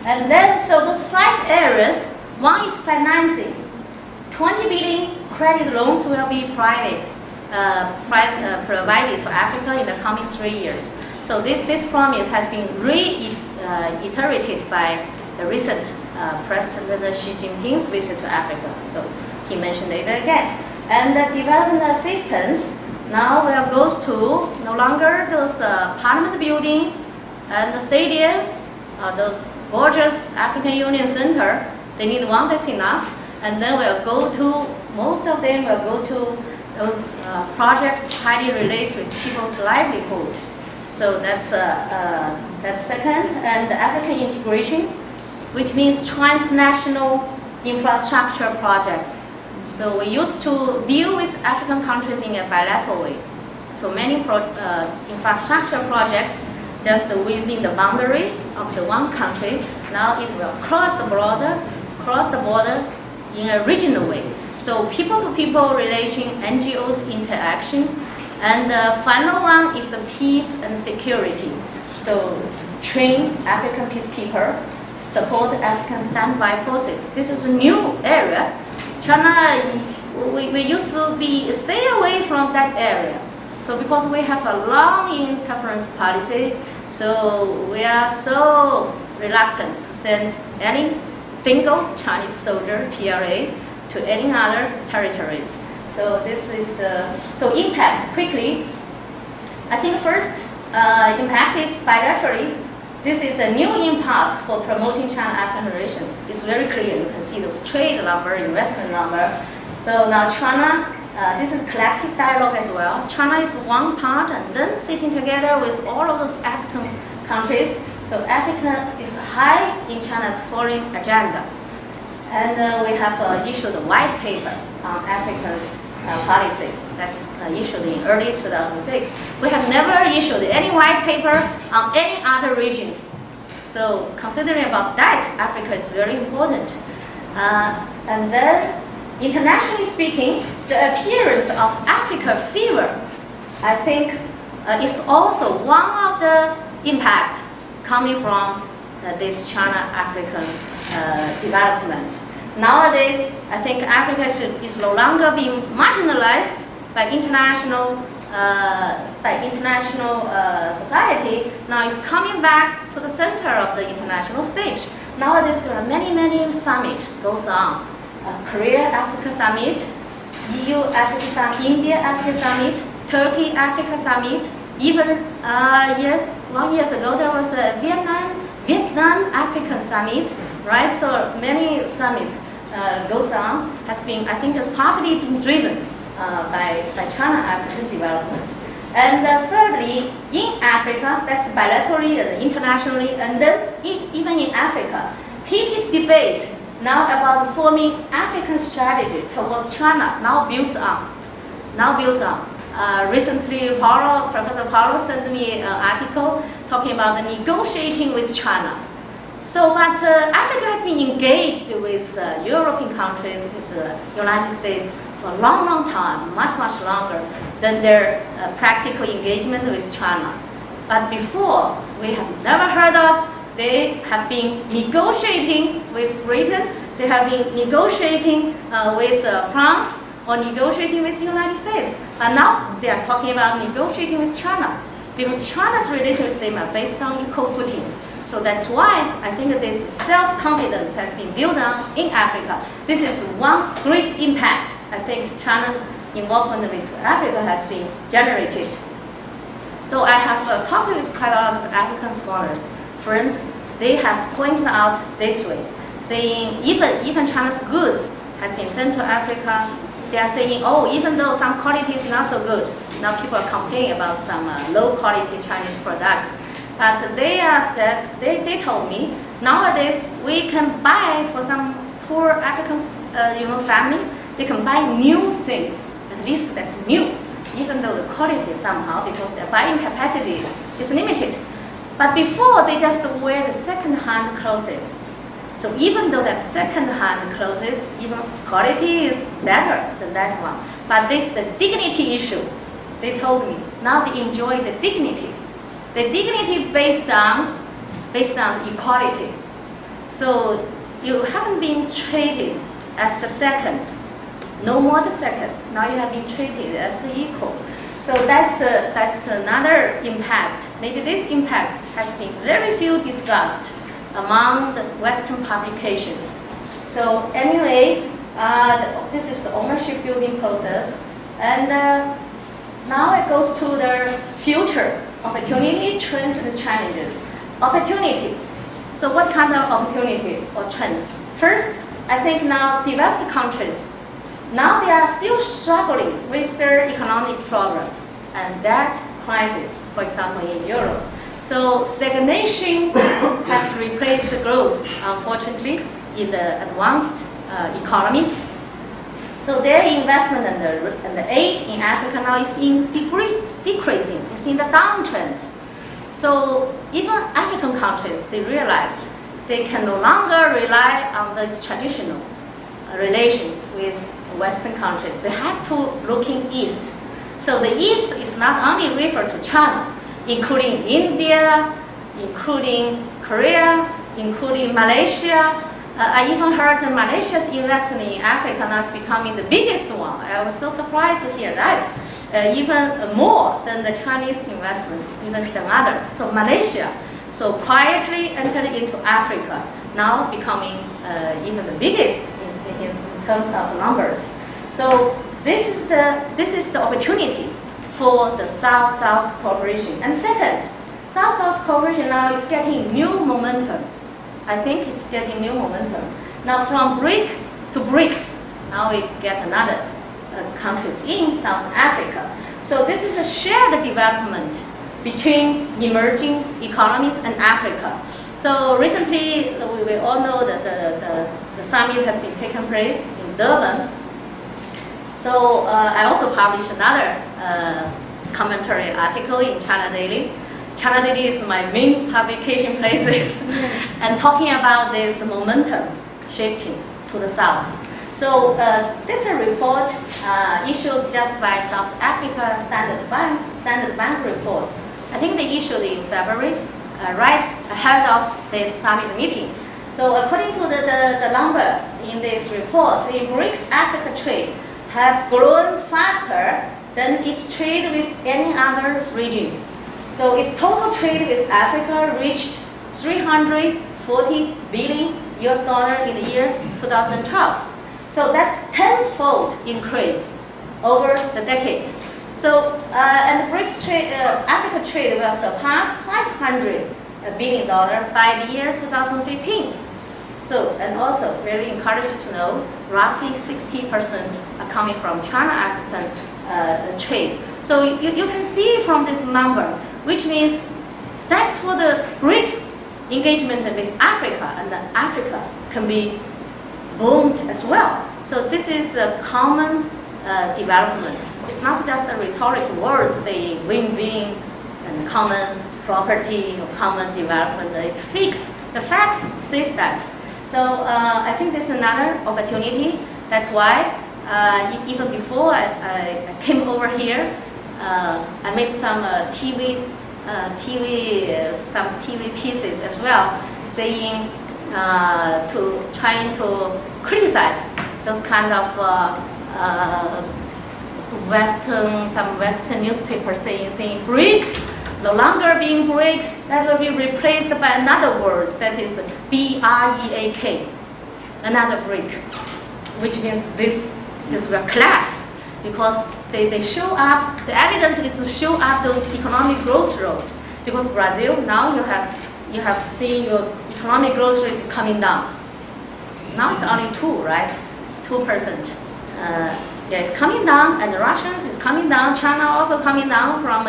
And then, so those 5 areas, one is financing. 20 billion credit loans will be provided to Africa in the coming 3 years. So this promise has been reiterated by the recent President Xi Jinping's visit to Africa. So he mentioned it again. And the development assistance now goes to no longer those parliament building and the stadiums, those gorgeous African Union Center. They need one that's enough. And then most of them will go to those projects highly related with people's livelihood. So that's second. And the African integration, which means transnational infrastructure projects. So we used to deal with African countries in a bilateral way. So many infrastructure projects just within the boundary of the one country. Now it will cross the border in a regional way. So people-to-people relation, NGOs interaction, and the final one is the peace and security. So train African peacekeeper, support African standby forces. This is a new area. China, we used to stay away from that area. So because we have a long interference policy, so we are so reluctant to send any single Chinese soldier, PRA, to any other territories. So this is so impact quickly. I think first impact is bilaterally. This is a new impulse for promoting China-African relations. It's very clear. You can see those trade number, investment number. So now China, this is collective dialogue as well. China is one part, and then sitting together with all of those African countries. So Africa is high in China's foreign agenda. And we have issued a white paper on Africa's policy. That's issued in early 2006. We have never issued any white paper on any other regions. So considering about that, Africa is very important. And then, internationally speaking, the appearance of Africa fever, I think, is also one of the impact coming from this China-African development. Nowadays, I think Africa is no longer being marginalized by international society. Now it's coming back to the center of the international stage. Nowadays, there are many summits goes on. Korea-Africa Summit, EU-Africa Summit, India-Africa Summit, Turkey-Africa Summit. Even long years ago, there was a Vietnam-African Summit, right? So many summits goes on, has been, I think, has partly been driven by China-African development. And thirdly, in Africa, that's bilaterally and internationally, and then even in Africa, heated debate now about forming African strategy towards China now builds on. Recently, Professor Paulo sent me an article talking about the negotiating with China. So, but Africa has been engaged with European countries, with the United States for a long time, much longer than their practical engagement with China. But before, we have never heard of. They have been negotiating with Britain. They have been negotiating with France or negotiating with the United States. But now they are talking about negotiating with China because China's relations with them are based on equal footing. So that's why I think this self-confidence has been built on in Africa. This is one great impact. I think China's involvement with Africa has been generated. So I have talked with quite a lot of African scholars, friends. They have pointed out this way, saying even China's goods has been sent to Africa. They are saying, oh, even though some quality is not so good, now people are complaining about some low-quality Chinese products. But they told me nowadays we can buy for some poor African family. They can buy new things. At least that's new, even though the quality somehow because their buying capacity is limited. But before they just wear the second-hand clothes. So even though that second-hand clothes, even quality is better than that one. But this the dignity issue. They told me now they enjoy the dignity. The dignity based on equality. So you haven't been treated as the second, no more the second. Now you have been treated as the equal. So that's another impact. Maybe this impact has been very few discussed among the Western publications. So anyway, this is the ownership building process. And now it goes to the future, opportunity, trends, and challenges. Opportunity. So what kind of opportunity or trends? First, I think now developed countries, now they are still struggling with their economic problem and that crisis, for example, in Europe. So stagnation has replaced the growth, unfortunately, in the advanced economy. So their investment and the aid in Africa now is in decreasing, it's in the downtrend. So even African countries, they realized they can no longer rely on these traditional relations with Western countries. They have to look in East. So the East is not only referred to China, including India, including Korea, including Malaysia. I even heard that Malaysia's investment in Africa now is becoming the biggest one. I was so surprised to hear that. Even more than the Chinese investment, even than others. So Malaysia, so quietly entered into Africa, now becoming even the biggest in terms of numbers. So this is the opportunity for the South-South cooperation. And second, South-South cooperation now is getting new momentum. I think it's getting new momentum. Now from BRIC to BRICS, now we get another countries in South Africa. So this is a shared development between emerging economies and Africa. So recently, we all know that the summit has been taken place in Durban. So I also published another commentary article in China Daily. China Daily is my main publication places and talking about this momentum shifting to the south. So this is a report issued just by South Africa Standard Bank report. I think they issued it in February, right ahead of this summit meeting. So according to the number in this report, the BRICS Africa trade has grown faster than its trade with any other region. So its total trade with Africa reached $340 billion in the year 2012. So that's tenfold increase over the decade. So and the BRICS trade, Africa trade will surpass $500 billion by the year 2015. So and also very encouraged to know, roughly 60% are coming from China-African trade. So you can see from this number, which means thanks for the BRICS engagement with Africa, and then Africa can be boomed as well. So this is a common development. It's not just a rhetorical word saying win-win and common property or common development. It's fixed. The facts says that. So I think this is another opportunity. That's why even before I came over here, I made some TV pieces as well, saying trying to criticize those kind of some Western newspapers saying BRICS no longer being BRICS, that will be replaced by another word that is BREAK, another BRIC, which means this will collapse because they show up. The evidence is to show up those economic growth rates, because Brazil now you have seen your economic growth rate is coming down. Now it's only 2, right? 2%. Yeah, it's coming down, and the Russians is coming down. China also coming down from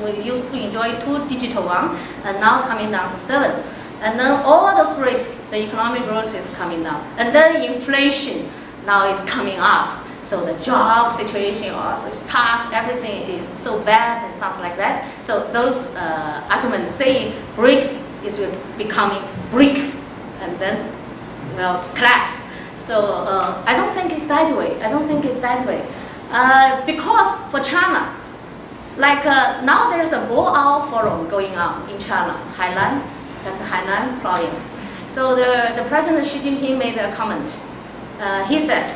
we used to enjoy 2-digit one, and now coming down to 7. And then all those BRICS, the economic growth is coming down, and then inflation now is coming up. So the job situation also is tough. Everything is so bad and stuff like that. So those arguments saying BRICS is becoming BRICS, and then will collapse. So I don't think it's that way. Because for China, like now there's a Boao Forum going on in China, Hainan, that's a Hainan province. So the President Xi Jinping made a comment. He said,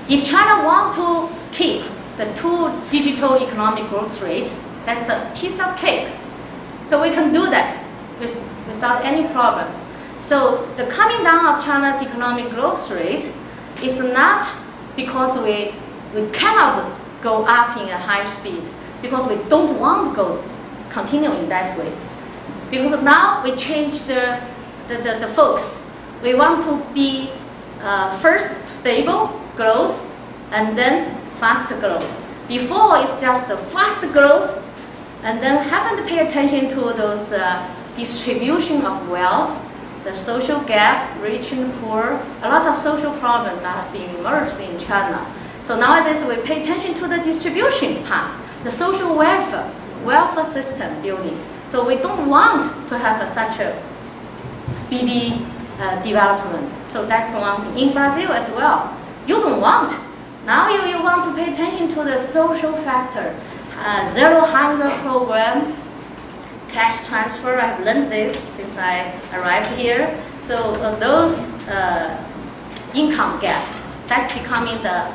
if China want to keep the 2 digital economic growth rate, that's a piece of cake. So we can do that without any problem. So the coming down of China's economic growth rate is not because we cannot go up in a high speed, because we don't want to continue in that way. Because now we change the focus. We want to be first stable growth and then fast growth. Before it's just fast growth and then haven't paid attention to those distribution of wealth, the social gap, rich and poor, a lot of social problems that has been emerged in China. So nowadays we pay attention to the distribution part, the social welfare system building. So we don't want to have such a speedy development. So that's the one thing. In Brazil as well, you don't want. Now you want to pay attention to the social factor. Zero hunger program, cash transfer, I've learned this since I arrived here. So those income gap, that's becoming the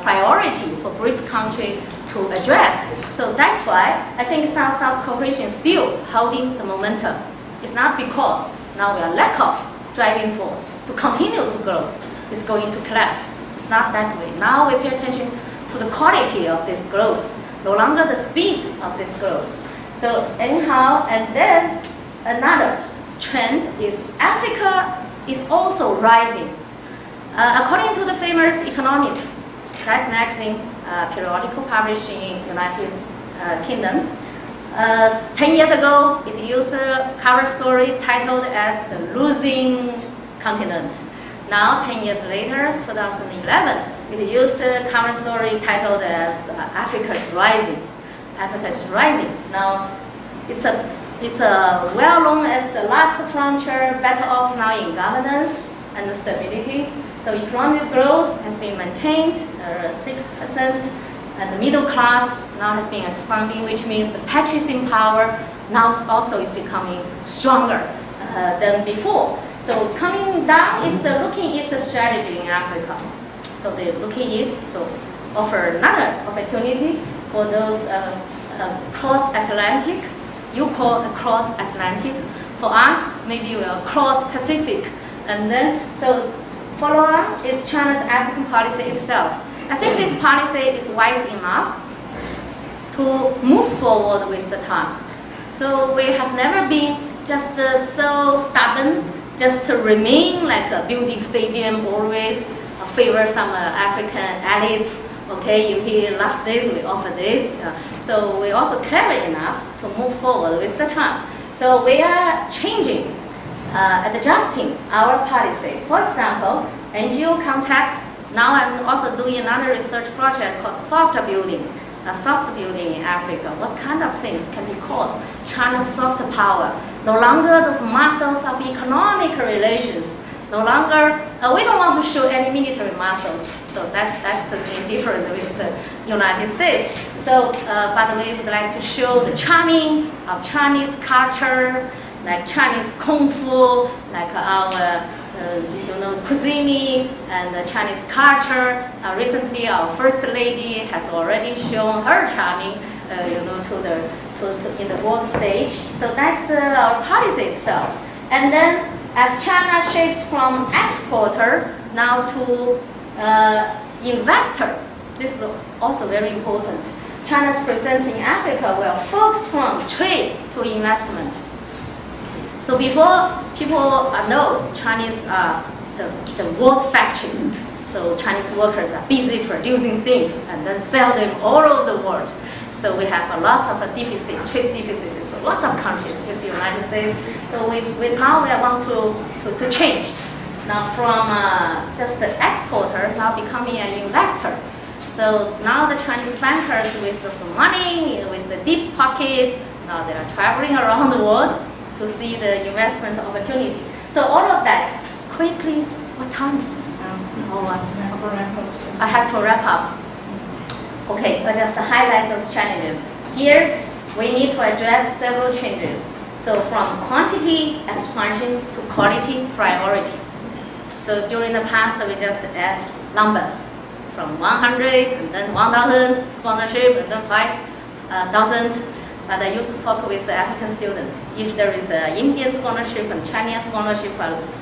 priority for BRICS country to address. So that's why I think South-South cooperation is still holding the momentum. It's not because now we are lack of driving force to continue to growth. It's going to collapse. It's not that way. Now we pay attention to the quality of this growth, no longer the speed of this growth. So anyhow, and then another trend is Africa is also rising. According to the famous economist, that magazine, periodical published in United Kingdom, 10 years ago, it used a cover story titled as the losing continent. Now, 10 years later, 2011, it used a cover story titled as Africa's rising. Africa is rising. Now, it's well known as the last frontier, better off now in governance and stability. So economic growth has been maintained, 6%, and the middle class now has been expanding, which means the purchasing power now also is becoming stronger than before. So coming down is the looking east strategy in Africa. So the looking east offer another opportunity for those cross-Atlantic. You call it cross-Atlantic. For us, maybe we are cross-Pacific. And then, so follow on is China's African policy itself. I think this policy is wise enough to move forward with the time. So we have never been just so stubborn, just to remain like a building stadium, always favor some African elites. Okay, he loves this, we offer this. So we're also clever enough to move forward with the time. So we are changing, adjusting our policy. For example, NGO contact. Now I'm also doing another research project called soft building in Africa. What kind of things can be called China's soft power? No longer those muscles of economic relations. No longer, we don't want to show any military muscles. So that's the thing different with the United States. So, but we would like to show the charming of Chinese culture, like Chinese kung fu, like our cuisine and the Chinese culture. Recently, our first lady has already shown her charming, in the world stage. So that's our policy itself. And then, as China shifts from exporter now to investor, this is also very important. China's presence in Africa will focus from trade to investment. So before people know Chinese are the world factory, so Chinese workers are busy producing things and then sell them all over the world. So we have a lot of trade deficit with lots of countries, with the United States. So now we want to change. Now from just the exporter, now becoming an investor. So now the Chinese bankers with some money, with the deep pocket, now they are traveling around the world to see the investment opportunity. So all of that, quickly, what time? I have to wrap up. Okay, but just to highlight those challenges. Here, we need to address several changes. So So from quantity expansion to quality priority. So during the past, we just add numbers from 100 and then 1,000 scholarship and then 5,000. But I used to talk with African students. If there is an Indian scholarship and Chinese scholarship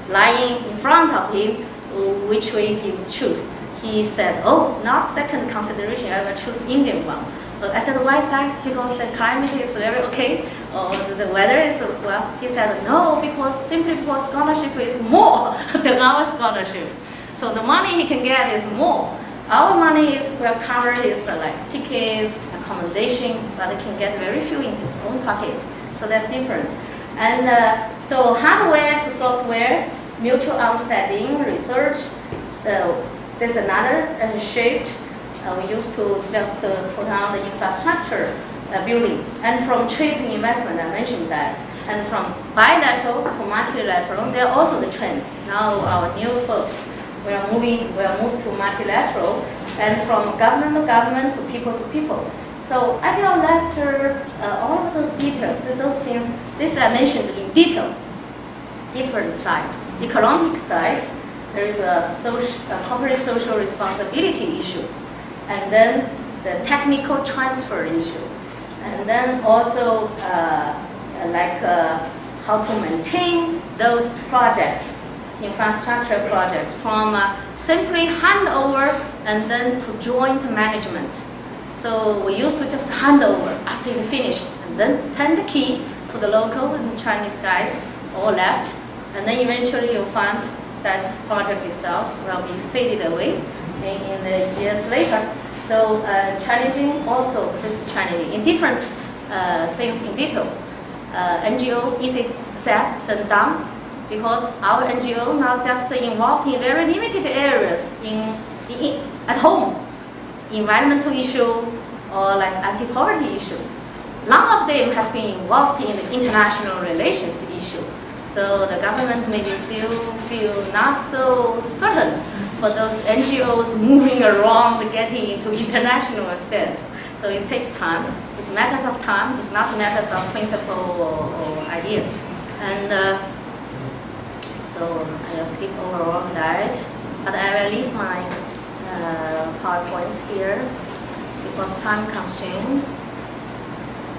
lying in front of him, which way he would choose? He said, oh, not second consideration, I will choose Indian one. But I said, why is that? Because the climate is very okay, or the weather is well. He said, no, simply because scholarship is more than our scholarship. So the money he can get is more. Our money is well covered, is like tickets, accommodation, but he can get very few in his own pocket. So that's different. And so hardware to software, mutual understanding, research. There's another shift. We used to just put on the infrastructure building. And from trade to investment, I mentioned that. And from bilateral to multilateral, they're also the trend. Now our new folks, we are moved to multilateral, and from government to government to people. So I will after all of those details, those things, this I mentioned in detail. Different side. Economic side, there is a corporate social responsibility issue, and then the technical transfer issue, and then also how to maintain those projects, infrastructure projects, from simply hand over and then to joint management. So we used to just hand over after you finished, and then turn the key to the local and Chinese guys, all left, and then eventually you find that project itself will be faded away in the years later. So challenging also, this is challenging in different things in detail. NGO, easy said than done, because our NGO now just involved in very limited areas at home, environmental issue or like anti-poverty issue. None of them has been involved in the international relations issue. So the government maybe still feel not so certain for those NGOs moving around, getting into international affairs. So it takes time. It's matters of time. It's not matters of principle or idea. And so I will skip over all of that. But I will leave my PowerPoints here because time constraint.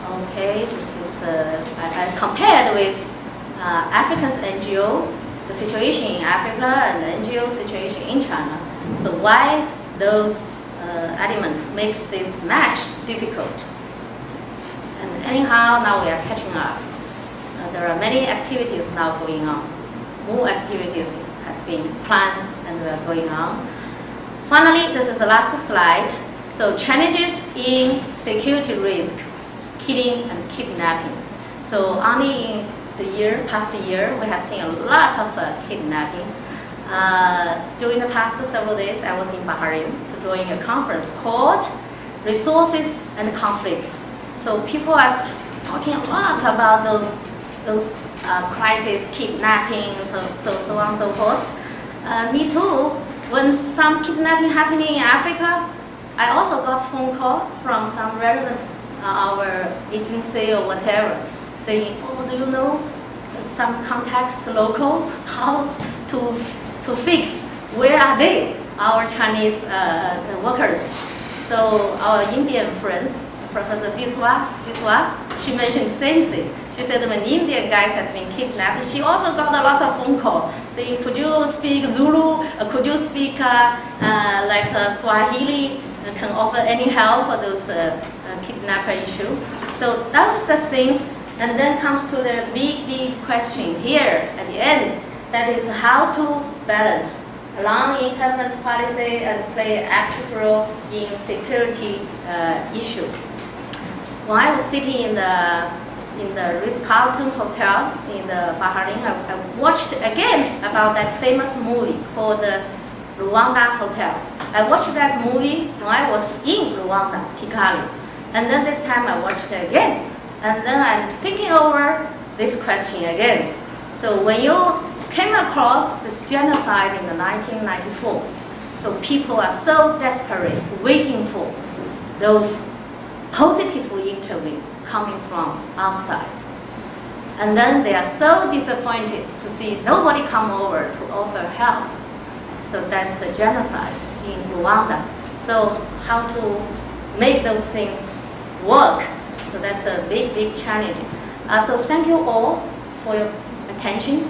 Okay, this is I compared with Africa's NGO, the situation in Africa, and the NGO situation in China. So why those elements makes this match difficult? And anyhow, now we are catching up. There are many activities now going on. More activities has been planned and are going on. Finally, this is the last slide. So challenges in security risk, killing and kidnapping. So only in the past year, we have seen a lot of kidnapping. During the past several days, I was in Bahrain to join a conference called Resources and Conflicts. So people are talking a lot about those crises, kidnapping, so on and so forth. Me too. When some kidnapping happening in Africa, I also got phone call from some relevant our agency or whatever, saying, oh, do you know some contacts local, how to fix, where are they, our Chinese workers. So our Indian friends, Professor Biswas, she mentioned the same thing. She said when Indian guys has been kidnapped, she also got a lot of phone calls saying, could you speak Zulu, could you speak Swahili, can offer any help for those kidnapper issue. So that's the things, and then comes to the big question here at the end, that is how to balance long interference policy and play an active role in security issue. When I was sitting in the Ritz-Carlton Hotel in the Bahrain, I watched again about that famous movie called the Rwanda Hotel. I watched that movie when I was in Rwanda, Kigali. And then this time I watched it again. And then I'm thinking over this question again. So when you came across this genocide in the 1994, so people are so desperate, waiting for those positive interview coming from outside. And then they are so disappointed to see nobody come over to offer help. So that's the genocide in Rwanda. So how to make those things work? So that's a big, big challenge. So thank you all for your attention.